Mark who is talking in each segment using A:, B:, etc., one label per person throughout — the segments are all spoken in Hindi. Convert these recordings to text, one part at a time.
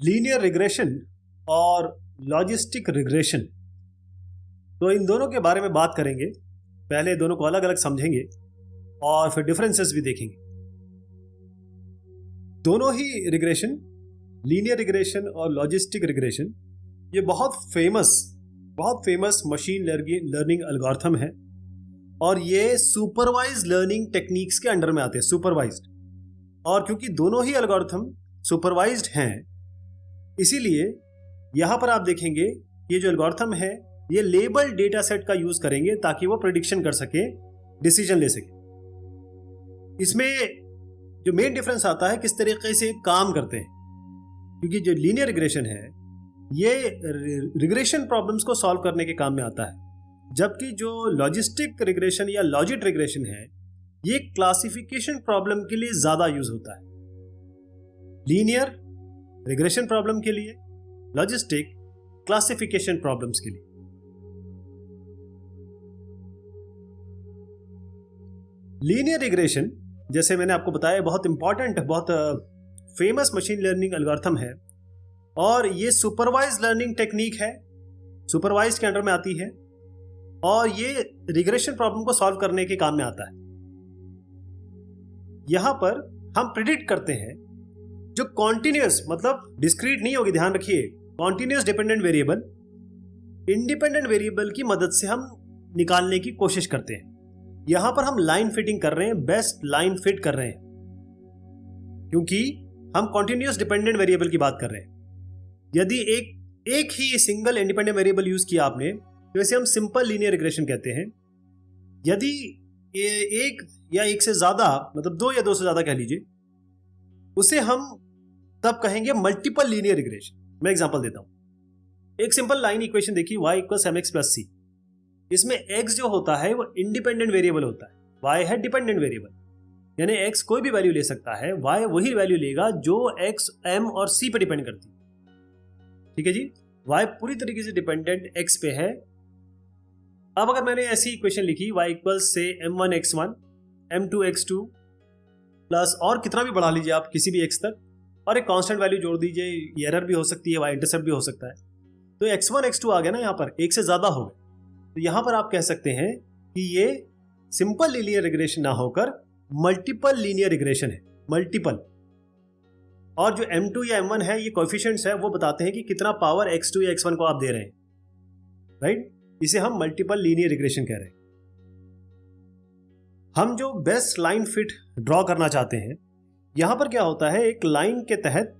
A: लीनियर रिग्रेशन और लॉजिस्टिक रिग्रेशन, तो इन दोनों के बारे में बात करेंगे। पहले दोनों को अलग अलग समझेंगे और फिर डिफरेंसेस भी देखेंगे। दोनों ही रिग्रेशन, लीनियर रिग्रेशन और लॉजिस्टिक रिग्रेशन, ये बहुत फेमस मशीन लर्निंग एल्गोरिथम है और ये सुपरवाइज्ड लर्निंग टेक्निक्स के अंडर में आते हैं, सुपरवाइज्ड। और क्योंकि दोनों ही एल्गोरिथम सुपरवाइज्ड हैं, इसीलिए यहां पर आप देखेंगे ये जो एल्गोरिथम है ये लेबल डेटा सेट का यूज करेंगे ताकि वो प्रेडिक्शन कर सके, डिसीजन ले सके। इसमें जो मेन डिफरेंस आता है किस तरीके से काम करते हैं, क्योंकि जो लीनियर रिग्रेशन है ये रिग्रेशन प्रॉब्लम्स को सॉल्व करने के काम में आता है, जबकि जो लॉजिस्टिक रिग्रेशन या लॉजिक रिग्रेशन है ये क्लासिफिकेशन प्रॉब्लम के लिए ज्यादा यूज होता है। लीनियर रिग्रेशन प्रॉब्लम के लिए, लॉजिस्टिक क्लासिफिकेशन प्रॉब्लम्स के लिए। लीनियर रिग्रेशन, जैसे मैंने आपको बताया, बहुत इंपॉर्टेंट, बहुत फेमस मशीन लर्निंग एल्गोरिथम है और ये सुपरवाइज्ड लर्निंग टेक्निक है, सुपरवाइज्ड के अंडर में आती है और ये रिग्रेशन प्रॉब्लम को सॉल्व करने के काम में आता है। यहां पर हम प्रिडिक्ट करते हैं जो कॉन्टिन्यूअस, मतलब डिस्क्रीट नहीं होगी, ध्यान रखिए, continuous dependent variable independent variable की मदद से हम निकालने की कोशिश करते हैं। यहां पर हम लाइन फिटिंग कर रहे हैं, बेस्ट लाइन फिट कर रहे हैं, क्योंकि हम कॉन्टिन्यूअस डिपेंडेंट वेरिएबल की बात कर रहे हैं। यदि एक ही सिंगल इंडिपेंडेंट वेरिएबल यूज किया आपने तो इसे हम सिंपल लीनियर रिग्रेशन कहते हैं। यदि एक या एक से ज्यादा, मतलब दो या दो से ज्यादा कह लीजिए, उसे हम तब कहेंगे मल्टीपल लीनियर रिग्रेशन। मैं एग्जांपल देता हूं। एक सिंपल लाइन इक्वेशन देखिए, y = mx + c। इसमें x जो होता है वो इंडिपेंडेंट वेरिएबल होता है, y है डिपेंडेंट वेरिएबल, यानी x कोई भी वैल्यू ले सकता है, y वही वैल्यू लेगा जो x, m और c पे डिपेंड करती है। ठीक है जी, y पूरी तरीके से डिपेंडेंट x पे है। अब अगर मैंने ऐसी इक्वेशन लिखी, y = m1x1 m2x2 प्लस और कितना भी बढ़ा लीजिए आप किसी भी x तक, और एक कांस्टेंट वैल्यू जोड़ दीजिए, ये एरर भी हो सकती है, y इंटरसेप्ट भी हो सकता है, तो x1 x2 आ गया ना, यहाँ पर एक से ज्यादा हो गए। तो यहां पर आप कह सकते हैं कि ये सिंपल लीनियर रिग्रेशन ना होकर मल्टीपल लीनियर रिग्रेशन है, मल्टीपल। और जो m2 या m1 है, ये कोएफिशिएंट्स है, वो बताते हैं कि कितना पावर x2 या x1 को आप दे रहे हैं, राइट। इसे हम मल्टीपल लीनियर रिग्रेशन कह रहे हैं। हम जो बेस्ट लाइन फिट ड्रॉ करना चाहते हैं, यहां पर क्या होता है, एक लाइन के तहत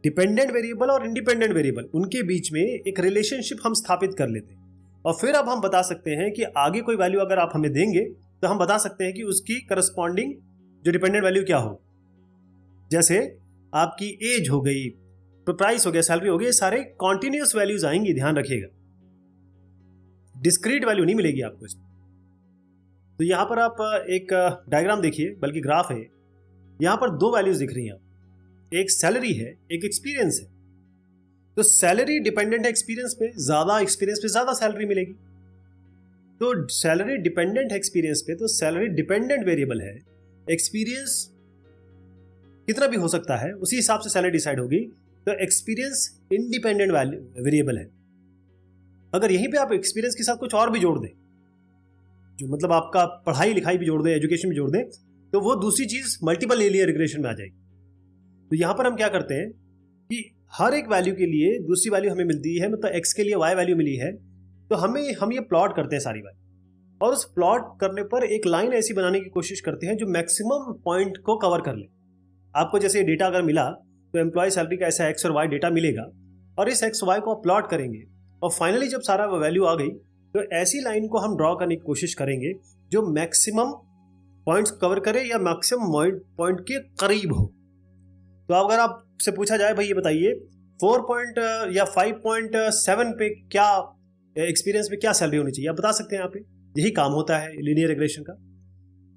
A: डिपेंडेंट वेरिएबल और इंडिपेंडेंट वेरिएबल, उनके बीच में एक रिलेशनशिप हम स्थापित कर लेते हैं और फिर अब हम बता सकते हैं कि आगे कोई वैल्यू अगर आप हमें देंगे तो हम बता सकते हैं कि उसकी करस्पॉन्डिंग जो डिपेंडेंट वैल्यू क्या हो। जैसे आपकी एज हो गई, प्राइस हो गया, सैलरी हो गई, सारे कॉन्टिन्यूअस वैल्यूज आएंगी, ध्यान रखिएगा, डिस्क्रीट वैल्यू नहीं मिलेगी आपको इसमें। तो यहां पर आप एक डायग्राम देखिए, बल्कि ग्राफ है, यहां पर दो वैल्यूज दिख रही हैं, एक सैलरी है, एक एक्सपीरियंस है। तो सैलरी डिपेंडेंट है एक्सपीरियंस पे, ज्यादा एक्सपीरियंस पे ज्यादा सैलरी मिलेगी। तो सैलरी डिपेंडेंट है एक्सपीरियंस पे, तो सैलरी डिपेंडेंट वेरिएबल है, एक्सपीरियंस कितना भी हो सकता है, उसी हिसाब से सैलरी डिसाइड होगी। तो एक्सपीरियंस इंडिपेंडेंट वेरिएबल है। अगर यहीं पे आप एक्सपीरियंस के साथ कुछ और भी जोड़ दें, जो मतलब आपका पढ़ाई लिखाई भी जोड़ दें, एजुकेशन भी जोड़ दें, तो वो दूसरी चीज मल्टीपल लीनियर रिग्रेशन में आ जाएगी। तो यहां पर हम क्या करते हैं कि हर एक वैल्यू के लिए दूसरी वैल्यू हमें मिलती है, मतलब x के लिए y वैल्यू मिली है, तो हम ये प्लॉट करते हैं सारी वैल्यू, और उस प्लॉट करने पर एक लाइन ऐसी बनाने की कोशिश करते हैं जो मैक्सिमम पॉइंट को कवर कर ले। आपको जैसे डेटा अगर मिला तो एम्प्लॉय सैलरी का ऐसा x और y डेटा मिलेगा, और इस x y को आप प्लॉट करेंगे, और फाइनली जब सारा वैल्यू आ गई तो ऐसी लाइन को हम ड्रॉ करने की कोशिश करेंगे जो मैक्सिमम पॉइंट्स कवर करे या मैक्सिमम पॉइंट के करीब हो। तो अगर आपसे पूछा जाए, भाई ये बताइए 4 या 5.7 पे क्या एक्सपीरियंस में क्या सैलरी होनी चाहिए, आप बता सकते हैं। यहाँ पे यही काम होता है लीनियर रिग्रेशन का।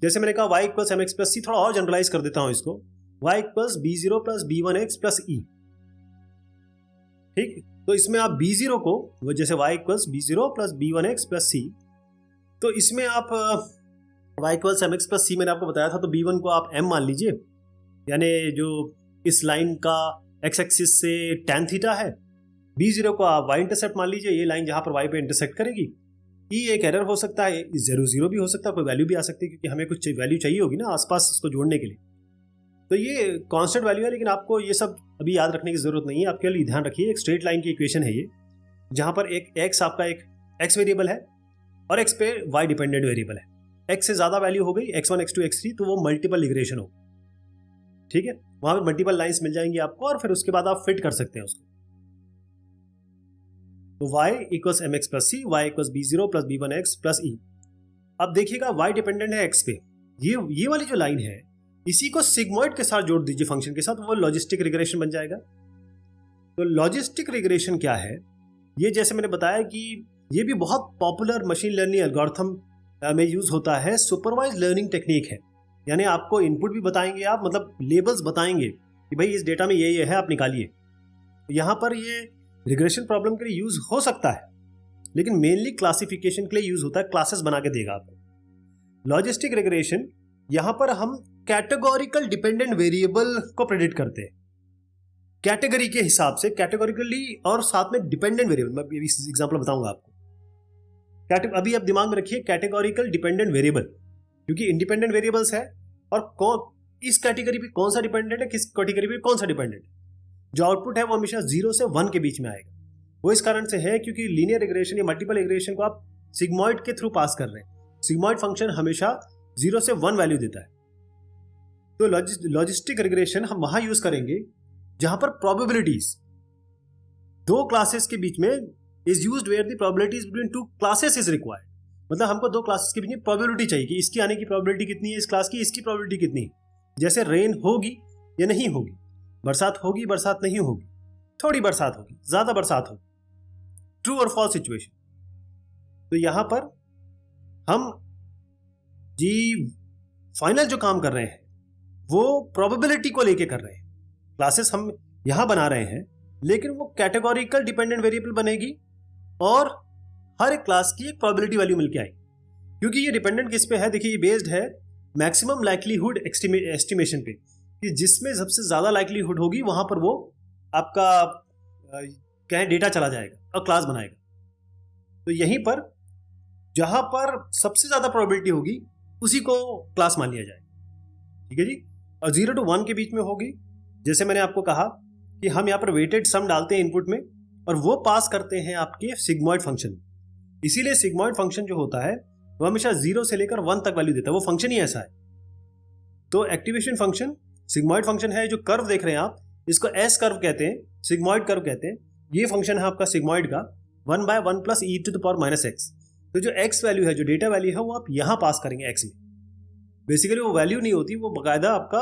A: जैसे मैंने कहा y = mx + c, थोड़ा और जनरलाइज कर देता हूं इसको, y = b0 + b1x + e। ठीक, तो इसमें आप b0 को, जैसे y = b0 + b1x + c, तो इसमें आप y = mx + c मैंने आपको बताया था, तो b1 को आप m मान लीजिए, यानी जो इस लाइन का एक्स एक्सिस से tan थीटा है, B0 को आप y इंटरसेप्ट मान लीजिए, ये लाइन जहाँ पर y पे इंटरसेक्ट करेगी। ई एक एरर हो सकता है, 0 भी हो सकता है, कोई वैल्यू भी आ सकती है, क्योंकि हमें कुछ वैल्यू चाहिए होगी ना आसपास इसको जोड़ने के लिए। तो ये कांस्टेंट वैल्यू है, लेकिन आपको ये सब अभी याद रखने की जरूरत नहीं है। आपके लिए ध्यान रखिए, एक स्ट्रेट लाइन की इक्वेशन है ये, जहाँ पर एक x आपका एक x वेरिएबल है और x पे y डिपेंडेंट वेरिएबल है। x से ज़्यादा वैल्यू हो गई, x1 x2 x3, तो वो मल्टीपल रिग्रेशन होगी। ठीक है, वहाँ पे मल्टीपल लाइंस मिल जाएंगी आपको, और फिर उसके बाद आप फिट कर सकते हैं उसको। तो y equals mx plus c, y equals b0 plus b1x plus e। अब देखिएगा y डिपेंडेंट है x पे, ये वाली जो लाइन है, इसी को सिग्मॉइड के साथ जोड़ दीजिए फंक्शन के साथ, वो लॉजिस्टिक रिग्रेशन बन जाएगा। तो लॉजिस्टिक रिग्रेशन क्या है? ये जैसे मैंने बताया कि ये भी बहुत पॉपुलर मशीन लर्निंग एल्गोरिथम में यूज होता है, सुपरवाइज लर्निंग टेक्निक है। यानी आपको इनपुट भी बताएंगे, आप मतलब लेबल्स बताएंगे कि भाई इस डेटा में ये है, आप निकालिए। तो यहाँ पर ये रिग्रेशन प्रॉब्लम के लिए यूज हो सकता है, लेकिन मेनली क्लासिफिकेशन के लिए यूज होता है, क्लासेस बना के देगा आपको। लॉजिस्टिक रिग्रेशन, यहाँ पर हम कैटेगोरिकल डिपेंडेंट वेरिएबल को प्रेडिक्ट करते हैं, कैटेगरी के हिसाब से, कैटेगोरिकली और साथ में डिपेंडेंट वेरिएबल। मैं एग्जांपल बताऊंगा आपको। अभी आप दिमाग में रखिए कैटेगोरिकल डिपेंडेंट वेरिएबल, क्योंकि इंडिपेंडेंट वेरिएबल्स है और कौन इस कैटेगरी पे कौन सा डिपेंडेंट है, किस कैटेगरी पे कौन सा डिपेंडेंट है। जो आउटपुट है वो हमेशा 0 से 1 के बीच में आएगा। वो इस कारण से है क्योंकि लीनियर रिग्रेशन या मल्टीपल रिग्रेशन को आप सिग्मॉइड के थ्रू पास कर रहे हैं। सिग्मॉइड फंक्शन हमेशा 0 से 1 वैल्यू देता है। तो लॉजिस्टिक रिग्रेशन हम वहां यूज करेंगे जहां पर प्रोबेबिलिटीज दो क्लासेस के बीच में is used where the probabilities between two classes is required. मतलब हमको दो क्लासेस के बीच में प्रोबेबिलिटी चाहिए कि इसकी आने की प्रोबेबिलिटी कितनी है, इस क्लास की, इसकी प्रोबेबिलिटी कितनी है। जैसे रेन होगी या नहीं होगी, बरसात होगी, बरसात नहीं होगी, थोड़ी बरसात होगी, ज्यादा बरसात होगी, ट्रू और फॉल्स सिचुएशन। तो यहां पर हम जी फाइनल जो काम कर रहे हैं वो प्रोबेबिलिटी को लेके कर रहे हैं। क्लासेस हम यहां बना रहे हैं, लेकिन वो कैटेगोरिकल डिपेंडेंट वेरिएबल बनेगी और हर एक क्लास की एक प्रोबेबिलिटी वैल्यू मिलके आएगी। क्योंकि ये डिपेंडेंट किस पे है, देखिए ये बेस्ड है मैक्सिमम लाइक्लीहुड एस्टिमेशन पे, कि जिसमें सबसे ज्यादा लाइक्लीहुड होगी वहां पर वो आपका कहें डेटा चला जाएगा और क्लास बनाएगा। तो यहीं पर जहां पर सबसे ज्यादा प्रोबेबिलिटी होगी उसी को क्लास मान लिया जाएगा। ठीक है जी। और 0 to 1 के बीच में होगी, जैसे मैंने आपको कहा कि हम यहाँ पर वेटेड सम डालते हैं इनपुट में और वो पास करते हैं आपके सिग्मॉइड फंक्शन। इसीलिए सिग्मॉइड फंक्शन जो होता है वो हमेशा 0 से लेकर 1 तक वैल्यू देता है, वो फंक्शन ही ऐसा है। तो एक्टिवेशन फंक्शन सिग्मॉइड फंक्शन है। जो कर्व देख रहे हैं आप, इसको एस कर्व कहते हैं, सिग्मॉइड कर्व कहते हैं। ये फंक्शन है आपका सिग्मॉइड का 1/1 + e⁻⁻x। तो जो x वैल्यू है, जो डेटा वैल्यू है, वो आप यहां पास करेंगे x में। बेसिकली वो वैल्यू नहीं होती, वो बाकायदा आपका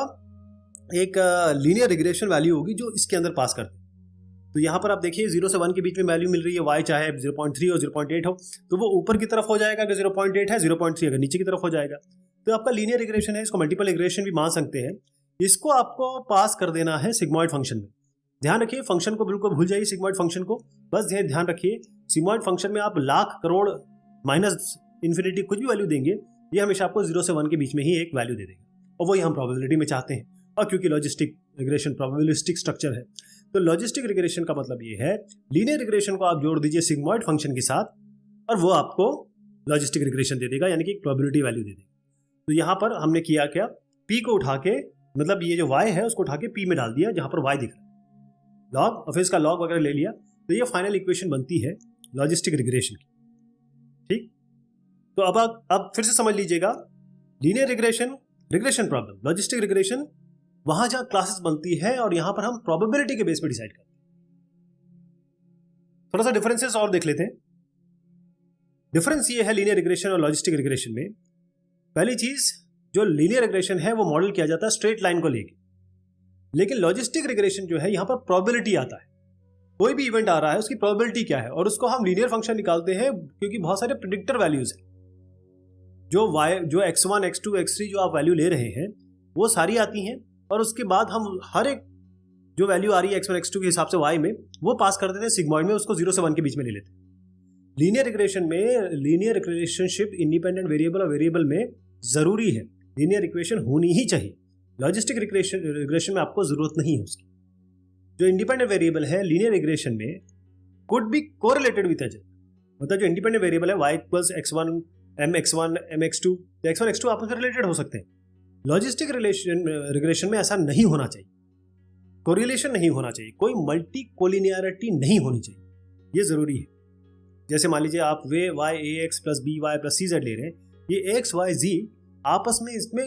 A: एक लीनियर रिग्रेशन वैल्यू होगी जो इसके अंदर पास करते हैं। तो यहाँ पर आप देखिए 0 से 1 के बीच में वैल्यू मिल रही है, y चाहे 0.3 हो 0.8 हो, तो वो ऊपर की तरफ हो जाएगा अगर 0.8 है, 0.3 अगर नीचे की तरफ हो जाएगा। तो आपका लीनियर रिग्रेशन है, इसको मल्टीपल रिग्रेशन भी मान सकते हैं। इसको आपको पास कर देना है सिग्मॉइड फंक्शन में। ध्यान रखिए फंक्शन को बिल्कुल भूल जाइए, सिग्मॉइड फंक्शन को बस ध्यान रखिए। सिग्मॉइड फंक्शन में आप लाख करोड़ माइनस इन्फिनिटी कुछ भी वैल्यू देंगे, ये हमेशा आपको 0 से 1 के बीच में ही एक वैल्यू दे देगा, और वही हम प्रोबेबिलिटी में चाहते हैं। और क्योंकि लॉजिस्टिक रिग्रेशन प्रोबेबिलिस्टिक स्ट्रक्चर है, तो लॉजिस्टिक रिग्रेशन का मतलब ये है लीनियर रिग्रेशन को आप जोड़ दीजिए सिग्मॉइड फंक्शन के साथ और वो आपको लॉजिस्टिक रिग्रेशन दे देगा, यानी कि प्रोबेबिलिटी वैल्यू दे देगा। तो यहाँ पर हमने किया क्या, p को उठा के, मतलब ये जो y है उसको उठा के p में डाल दिया जहां पर y दिख रहा है, लॉग, और फिर इसका लॉग वगैरह ले लिया। तो ये फाइनल इक्वेशन बनती है लॉजिस्टिक रिग्रेशन की। ठीक, तो अब फिर से समझ लीजिएगा, linear regression, regression problem, logistic regression वहां जहां क्लासेस बनती है और यहां पर हम प्रोबेबिलिटी के बेस पे डिसाइड करते हैं। थोड़ा सा डिफरेंसेस और देख लेते हैं। डिफरेंस ये है लीनियर रिग्रेशन और लॉजिस्टिक रिग्रेशन में। पहली चीज, जो लीनियर रिग्रेशन है वो मॉडल किया जाता है स्ट्रेट लाइन को लेके, लेकिन लॉजिस्टिक रिग्रेशन जो है यहां पर प्रोबेबिलिटी आता है। कोई भी इवेंट आ रहा है उसकी प्रोबेबिलिटी क्या है, और उसको हम लीनियर फंक्शन निकालते हैं क्योंकि बहुत सारे प्रेडिक्टर वैल्यूज हैं। जो x1 x2 x3 जो आप वैल्यू ले रहे हैं वो सारी आती हैं, और उसके बाद हम हर एक जो वैल्यू आ रही है x1 x2 के हिसाब से y में वो पास कर देते हैं सिग्मॉइड में, उसको 0 से 1 के बीच में ले लेते हैं। लीनियर रिग्रेशन में लीनियर रिलेशनशिप इंडिपेंडेंट वेरिएबल और वेरिएबल में जरूरी है, लीनियर इक्वेशन होनी ही चाहिए। लॉजिस्टिक रिग्रेशन में आपको जरूरत नहीं है उसकी। जो इंडिपेंडेंट वेरिएबल है लीनियर रिग्रेशन में could be correlated with each other, मतलब जो इंडिपेंडेंट वेरिएबल है y equals x1 mx1 mx2, तो x1 x2 आपस में रिलेटेड हो सकते हैं। लॉजिस्टिक रिग्रेशन में ऐसा नहीं होना चाहिए, कोरिलेशन नहीं होना चाहिए, कोई मल्टी कोलिनियरिटी नहीं होनी चाहिए, ये जरूरी है। जैसे मान लीजिए आप वे y ax plus b y plus cz ले रहे हैं, ये x y z आपस में इसमें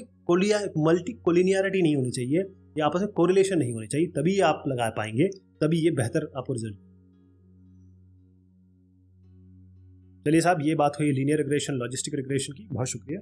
A: मल्टी कोलिनियरिटी नहीं होनी चाहिए, ये आपस में कोरिलेशन नहीं होनी चाहिए, तभी आप लगा पाएंगे, तभी ये बेहतर आपको रिजल्ट। चलिए साहब, ये बात हुई लीनियर रिग्रेशन लॉजिस्टिक रिग्रेशन की। बहुत शुक्रिया।